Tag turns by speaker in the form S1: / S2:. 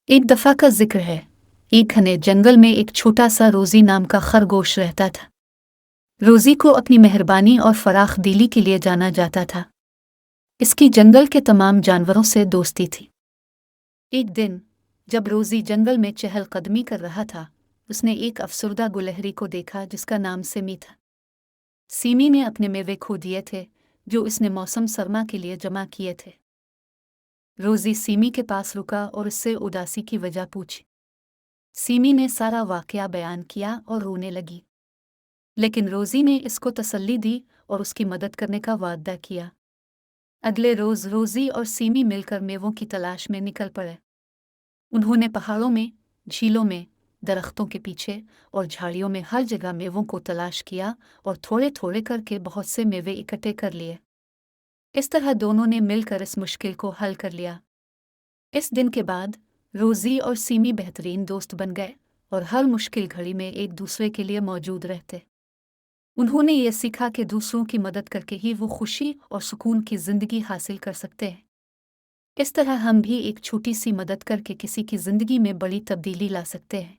S1: एक दफ़ा का जिक्र है। एक घने जंगल में एक छोटा सा रोज़ी नाम का खरगोश रहता था। रोज़ी को अपनी मेहरबानी और फराख दिली के लिए जाना जाता था। इसकी जंगल के तमाम जानवरों से दोस्ती थी। एक दिन जब रोज़ी जंगल में चहलकदमी कर रहा था, उसने एक अफसरदा गुलहरी को देखा जिसका नाम सिमी था। सिमी ने अपने मेवे खो दिए थे जो उसने मौसम सरमा के लिए जमा किए थे। रोज़ी सिमी के पास रुका और उससे उदासी की वजह पूछी। सिमी ने सारा वाकया बयान किया और रोने लगी, लेकिन रोज़ी ने इसको तसल्ली दी और उसकी मदद करने का वादा किया। अगले रोज़ रोज़ी और सिमी मिलकर मेवों की तलाश में निकल पड़े। उन्होंने पहाड़ों में, झीलों में, दरख्तों के पीछे और झाड़ियों में हर जगह मेवों को तलाश किया और थोड़े थोड़े करके बहुत से मेवे इकट्ठे कर लिए। इस तरह दोनों ने मिलकर इस मुश्किल को हल कर लिया। इस दिन के बाद रोज़ी और सिमी बेहतरीन दोस्त बन गए और हर मुश्किल घड़ी में एक दूसरे के लिए मौजूद रहते। उन्होंने ये सीखा कि दूसरों की मदद करके ही वो खुशी और सुकून की ज़िंदगी हासिल कर सकते हैं। इस तरह हम भी एक छोटी सी मदद करके किसी की ज़िंदगी में बड़ी तब्दीली ला सकते हैं।